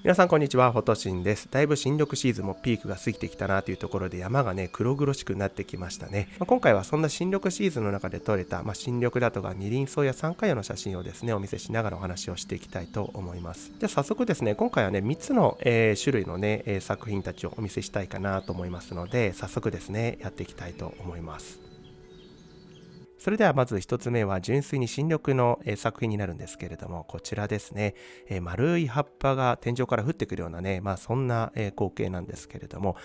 皆さんこんにちは、フォトシンです。だいぶ新緑シーズンもピークが過ぎてきたなというところで山がね黒々しくなってきましたね。今回はそんな新緑シーズンの中で撮れた、新緑だとか二輪草や山花葉の写真をですねお見せしながらお話をしていきたいと思います。じゃあ早速ですね、今回はね3つの、種類のね、作品たちをお見せしたいかなと思いますので、早速ですねやっていきたいと思います。それではまず一つ目は純粋に新緑の作品になるんですけれども、こちらですね。丸い葉っぱが天井から降ってくるようなね、そんな光景なんですけれども、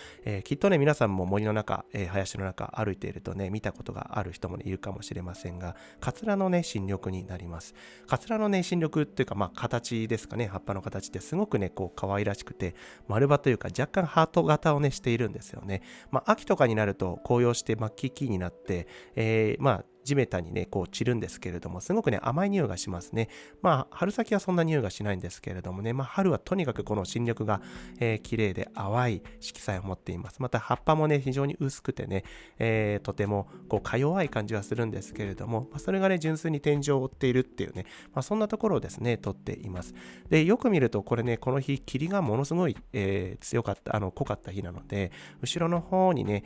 きっとね皆さんも森の中、林の中歩いているとね見たことがある人もいるかもしれませんが、カツラのね新緑になります。カツラのね新緑っていうか形ですかね、葉っぱの形ってすごくねこう可愛らしくて丸葉というか若干ハート型をねしているんですよね。秋とかになると紅葉して末期になって、地べたにねこう散るんですけれども、すごくね甘い匂いがしますね。春先はそんな匂いがしないんですけれどもね、春はとにかくこの新緑が、綺麗で淡い色彩を持っています。また葉っぱもね非常に薄くてね、とてもこうか弱い感じはするんですけれども、それがね純粋に天井を覆っているっていうね、そんなところをですね撮っています。でよく見るとこれね、この日霧がものすごい、強かった濃かった日なので、後ろの方にね、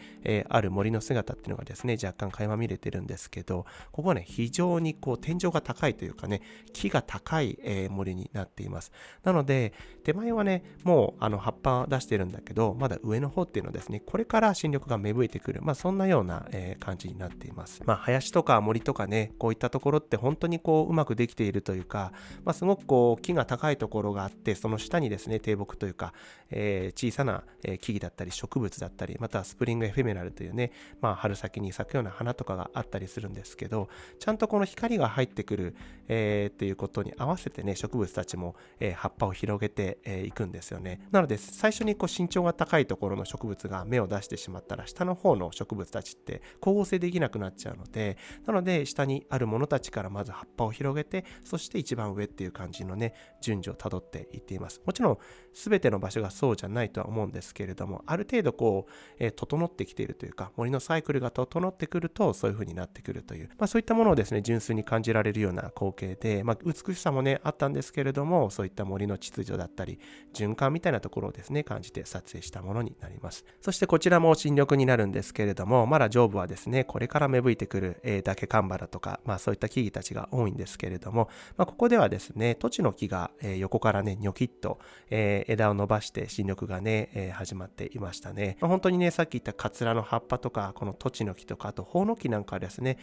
ある森の姿っていうのがですね若干垣間見れてるんですけど、ここはね非常にこう天井が高いというかね、木が高い、森になっています。なので手前はねもう葉っぱ出してるんだけど、まだ上の方っていうのはですねこれから新緑が芽吹いてくる、そんなような、感じになっています。林とか森とかね、こういったところって本当にこううまくできているというか、すごくこう木が高いところがあって、その下にですね低木というか、小さな、木々だったり植物だったり、またはスプリングエフェメラルというね、春先に咲くような花とかがあったりするんですけど、ちゃんとこの光が入ってくる、っていうことに合わせてね植物たちも、葉っぱを広げていくんですよね。なので最初にこう身長が高いところの植物が芽を出してしまったら、下の方の植物たちって光合成できなくなっちゃうので、なので下にあるものたちからまず葉っぱを広げて、そして一番上っていう感じのね順序をたどっていっています。もちろん全ての場所がそうじゃないとは思うんですけれども、ある程度こう、整ってきているというか、森のサイクルが整ってくるとそういう風になってくるという、そういったものをですね純粋に感じられるような光景で、美しさもねあったんですけれども、そういった森の秩序だったり循環みたいなところをですね感じて撮影したものになります。そしてこちらも新緑になるんですけれども、まだ上部はですねこれから芽吹いてくる、ダケカンバラとか、そういった木々たちが多いんですけれども、ここではですねトチの木が、横からねニョキッと、枝を伸ばして新緑がね、始まっていましたね。本当にねさっき言ったカツラの葉っぱとか、このトチの木とか、あとホウノキなんかはですね、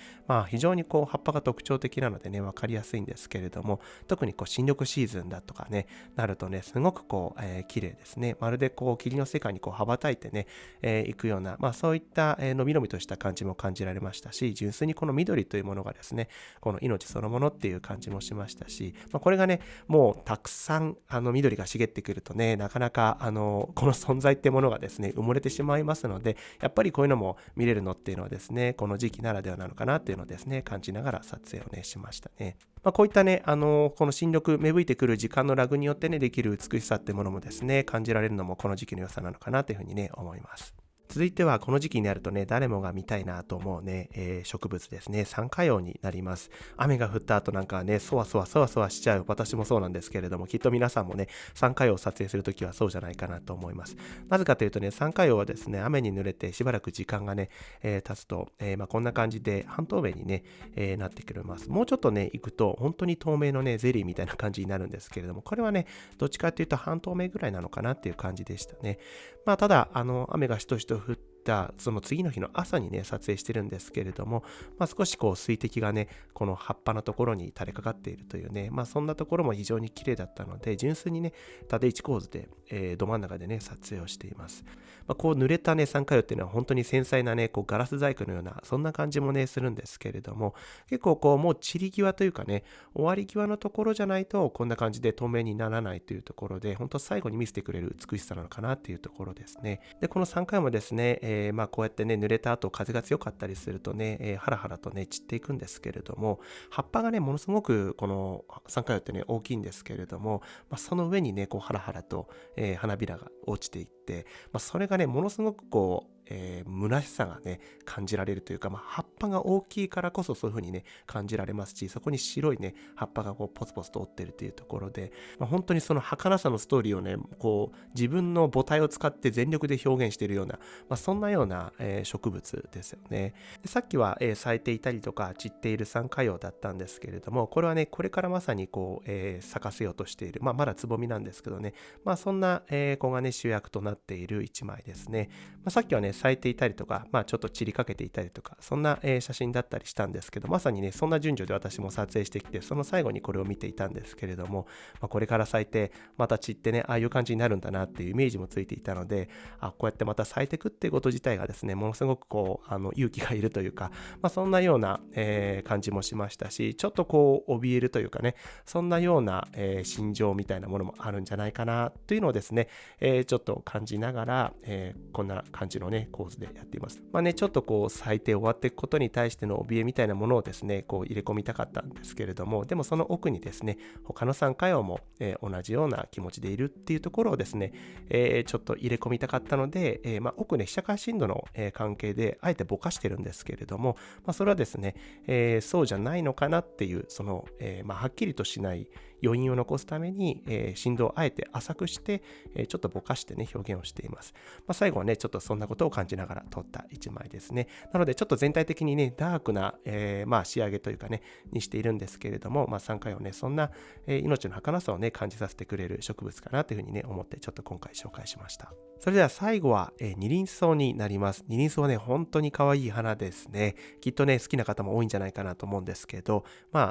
非常にこう葉っぱが特徴的なのでね分かりやすいんですけれども、特にこう新緑シーズンだとかねなるとねすごくこう、綺麗ですね。まるでこう霧の世界にこう羽ばたいてね、行くような、そういった、のびのびとした感じも感じられましたし、純粋にこの緑というものがですねこの命そのものっていう感じもしましたし、これがねもうたくさん緑が茂ってくるとね、なかなかこの存在ってものがですね埋もれてしまいますので、やっぱりこういうのも見れるのっていうのはですねこの時期ならではなのかなっていうのをですね感じながら撮影をねしましたね。こういったねこの新緑芽吹いてくる時間のラグによってねできる美しさってものもですね感じられるのもこの時期の良さなのかなというふうにね思います。続いてはこの時期になるとね誰もが見たいなと思うね、植物ですね、山花葉になります。雨が降った後なんかはねそわそわしちゃう、私もそうなんですけれども、きっと皆さんもね山花葉を撮影するときはそうじゃないかなと思います。なぜかというとね、山花葉はですね雨に濡れてしばらく時間がね、経つと、こんな感じで半透明にね、なってくれます。もうちょっとね行くと本当に透明のねゼリーみたいな感じになるんですけれども、これはねどっちかというと半透明ぐらいなのかなっていう感じでしたね。ただ雨がしとしと降ったその次の日の朝にね撮影してるんですけれども、少しこう水滴がねこの葉っぱのところに垂れかかっているというね、そんなところも非常に綺麗だったので、純粋にね縦一構図で、ど真ん中でね撮影をしています。こう濡れたね山花葉っていうのは本当に繊細なねこうガラス細工のようなそんな感じもねするんですけれども、結構こうもう散り際というかね終わり際のところじゃないとこんな感じで透明にならないというところで、本当最後に見せてくれる美しさなのかなっていうところですね。でこの山花葉もですね、こうやってね濡れた後風が強かったりするとね、ハラハラとね散っていくんですけれども、葉っぱがねものすごくこの山花葉ってね大きいんですけれども、その上にねこうハラハラと、花びらが落ちていって、それがねものすごくこ虚しさがね感じられるというか、葉っぱが大きいからこそそういう風にね感じられますし、そこに白いね葉っぱがこうポツポツと折ってるというところで、本当にその儚さのストーリーをねこう自分の母体を使って全力で表現しているような、そんなような、植物ですよね。でさっきは、咲いていたりとか散っている三花葉だったんですけれども、これはねこれからまさにこう、咲かせようとしている、まだつぼみなんですけどね、そんな、子がね主役となっている一枚ですね。さっきはね咲いていたりとか、ちょっと散りかけていたりとか、そんな、写真だったりしたんですけど、まさにねそんな順序で私も撮影してきて、その最後にこれを見ていたんですけれども、これから咲いてまた散ってね、ああいう感じになるんだなっていうイメージもついていたので、こうやってまた咲いていくっていうこと自体がですね、ものすごくこう勇気がいるというか、そんなような、感じもしましたし、ちょっとこう怯えるというかね、そんなような、心情みたいなものもあるんじゃないかなというのをですね、ちょっと感じながら、こんな感じのね構図でやっています。ちょっとこう咲いて終わっていくことに対しての怯えみたいなものをですねこう入れ込みたかったんですけれども、でもその奥にですね他の三花葉も、同じような気持ちでいるっていうところをですね、ちょっと入れ込みたかったので、奥ね被写界深度の、関係であえてぼかしてるんですけれども、それはですね、そうじゃないのかなっていうその、はっきりとしない余韻を残すために、振動をあえて浅くして、ちょっとぼかしてね表現をしています。最後はねちょっとそんなことを感じながら撮った一枚ですね。なのでちょっと全体的にねダークな、仕上げというかねにしているんですけれども、三花葉ねそんな、命の儚さをね感じさせてくれる植物かなというふうにね思ってちょっと今回紹介しました。それでは最後は、二輪草になります。二輪草はね本当に可愛い花ですね。きっとね好きな方も多いんじゃないかなと思うんですけど、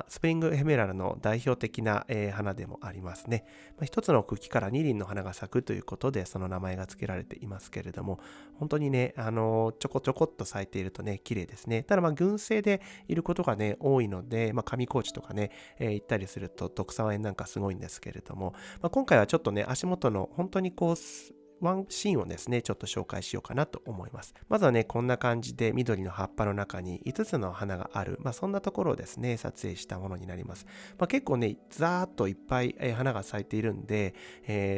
スプリングエメラルの代表的な、花でもありますね。一つの茎から二輪の花が咲くということでその名前が付けられていますけれども、本当にねちょこちょこっと咲いているとね綺麗ですね。ただ群生でいることがね多いので、上高地とかね、行ったりすると特産園なんかすごいんですけれども、今回はちょっとね足元の本当にこうワンシーンをですねちょっと紹介しようかなと思います。まずはねこんな感じで緑の葉っぱの中に5つの花がある、そんなところをですね撮影したものになります。結構ねザーッといっぱい花が咲いているんで、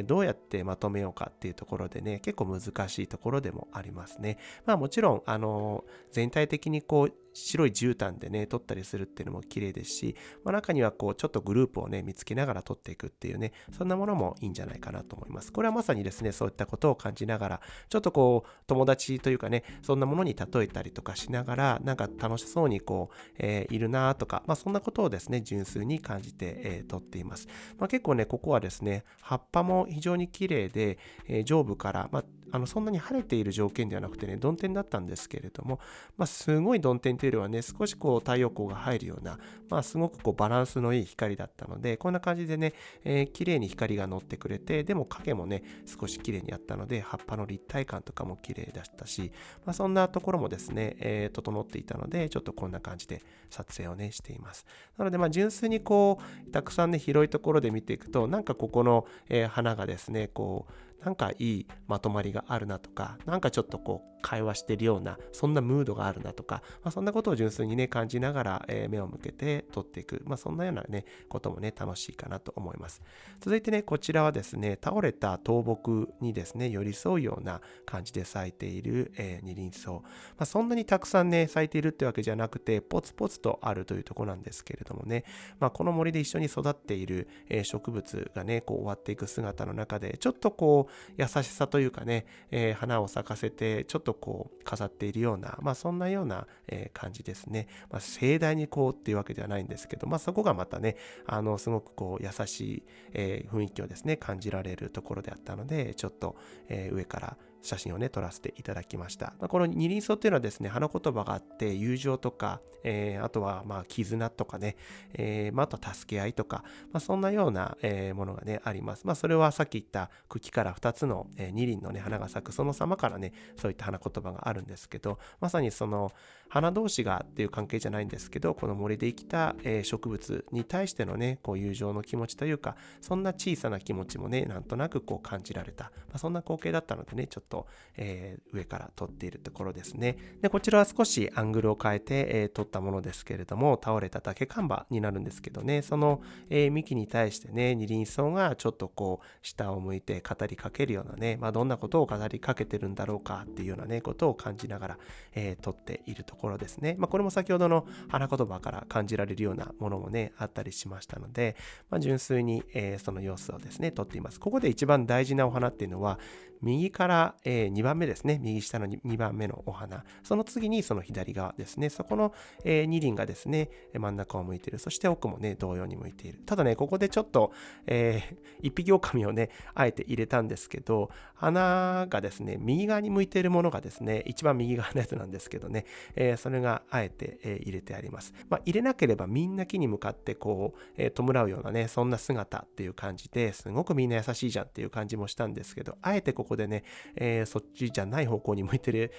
どうやってまとめようかっていうところでね結構難しいところでもありますね。もちろん全体的にこう白い絨毯でね撮ったりするっていうのも綺麗ですし、中にはこうちょっとグループをね見つけながら撮っていくっていうね、そんなものもいいんじゃないかなと思います。これはまさにですねそういったことを感じながら、ちょっとこう友達というかねそんなものに例えたりとかしながら、なんか楽しそうにこう、いるなとか、そんなことをですね純粋に感じて、撮っています。結構ねここはですね葉っぱも非常に綺麗で、上部から、そんなに晴れている条件ではなくてね曇天だったんですけれども、すごい曇天というよりはね少しこう太陽光が入るような、すごくこうバランスのいい光だったので、こんな感じでね、綺麗に光が乗ってくれて、でも影もね少し綺麗にあったので葉っぱの立体感とかも綺麗だったし、そんなところもですね、整っていたので、ちょっとこんな感じで撮影をねしています。なので純粋にこうたくさんね広いところで見ていくと、なんかここの、花がですねこうなんかいいまとまりがあるなとか、なんかちょっとこう会話してるようなそんなムードがあるなとか、そんなことを純粋にね感じながら、目を向けて撮っていく、そんなようなねこともね楽しいかなと思います。続いてねこちらはですね倒れた倒木にですね寄り添うような感じで咲いている、二輪草、そんなにたくさんね咲いているってわけじゃなくてポツポツとあるというところなんですけれどもね、この森で一緒に育っている、植物がねこう終わっていく姿の中で、ちょっとこう優しさというかね、花を咲かせてちょっとこう飾っているような、そんなような、感じですね。盛大にこうっていうわけではないんですけど、そこがまたねすごくこう優しい、雰囲気をですね感じられるところであったので、ちょっと、上から写真をね撮らせていただきました。この二輪草っていうのはですね花言葉があって、友情とか、あとは絆とかね、あとは助け合いとか、そんなような、ものがねあります。それはさっき言った茎から2つの、二輪のね花が咲くその様からねそういった花言葉があるんですけど、まさにその花同士がっていう関係じゃないんですけど、この森で生きた、植物に対してのねこう友情の気持ちというか、そんな小さな気持ちもねなんとなくこう感じられた、そんな光景だったのでねちょっとと、上から撮っているところですね。で、こちらは少しアングルを変えて、撮ったものですけれども、倒れた竹看板になるんですけどね、その、幹に対してね、二輪草がちょっとこう下を向いて語りかけるようなね、どんなことを語りかけてるんだろうかっていうようなね、ことを感じながら、撮っているところですね。これも先ほどの花言葉から感じられるようなものもね、あったりしましたので、純粋に、その様子をですね、撮っています。ここで一番大事なお花っていうのは、右から、2番目ですね。右下の2番目のお花。その次にその左側ですね。そこの、2輪がですね、真ん中を向いている。そして奥もね、同様に向いている。ただね、ここでちょっと、一匹狼をね、あえて入れたんですけど、花がですね、右側に向いているものがですね、一番右側のやつなんですけどね、それがあえて、入れてあります。入れなければみんな木に向かってこう、弔うようなね、そんな姿っていう感じですごくみんな優しいじゃんっていう感じもしたんですけど、あえてここでね、そっちじゃない方向に向いてる、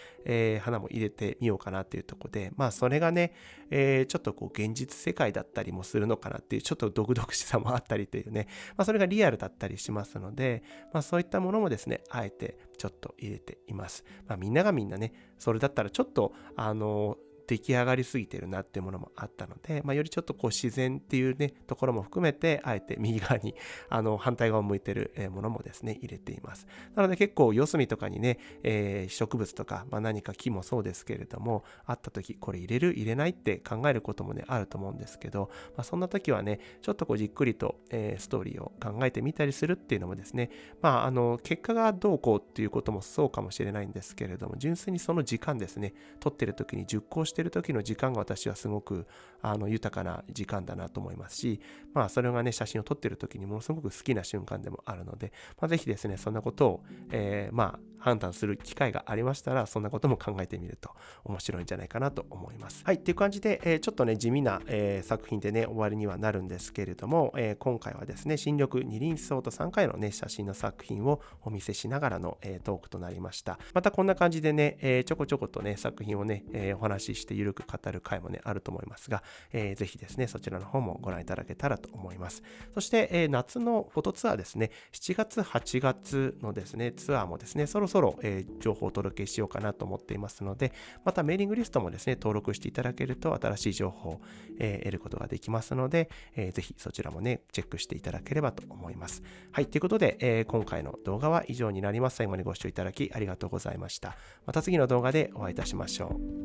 花も入れてみようかなっていうところで、それがね、ちょっとこう現実世界だったりもするのかなっていうちょっと毒々しさもあったりというね、それがリアルだったりしますので、そういったものもですね、あえてちょっと入れています。みんながみんなね、それだったらちょっと出来上がりすぎてるなっていうものもあったので、よりちょっとこう自然っていうね、ところも含めて、あえて右側に、反対側を向いてるものもですね、入れています。なので結構四隅とかにね、植物とか、何か木もそうですけれども、あった時、これ入れる入れないって考えることもね、あると思うんですけど、そんな時はね、ちょっとこうじっくりと、ストーリーを考えてみたりするっていうのもですね、結果がどうこうっていうこともそうかもしれないんですけれども、純粋にその時間ですね、撮ってる時に熟考してる時の時間が私はすごく豊かな時間だなと思いますし、それがね、写真を撮ってる時にものすごく好きな瞬間でもあるので、ぜひですね、そんなことを、判断する機会がありましたら、そんなことも考えてみると面白いんじゃないかなと思います。はい、っていう感じで、ちょっとね、地味な、作品でね、終わりにはなるんですけれども、今回はですね、新緑二輪草と3回のね、写真の作品をお見せしながらの、トークとなりました。またこんな感じでね、ちょこちょことね、作品をね、お話ししてゆるく語る回もね、あると思いますが、ぜひですね、そちらの方もご覧いただけたらと思います。そして、夏のフォトツアーですね、7月、8月のですね、ツアーもですね、そろそろ、情報をお届けしようかなと思っていますので、またメーリングリストもですね、登録していただけると新しい情報を、得ることができますので、ぜひそちらもね、チェックしていただければと思います。はい、ということで、今回の動画は以上になります。最後までご視聴いただきありがとうございました。また次の動画でお会いいたしましょう。